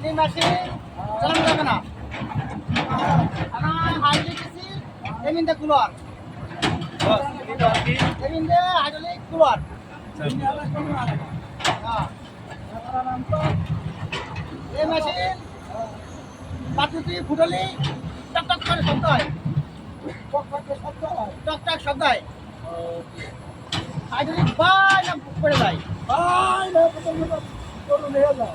এই মাসে চালানো যাবে না আমার হাইড্রোলিক এসি এমিনদে কুলার এমিনদে হাইড্রোলিক কুলার এই মাসে পাতুতি ফুটলি টক টক করে শব্দ হয় টক টক শব্দ হয় হাইড্রোলিক বাই না পড়ে যায় ভাই না তো নিয়ে যাও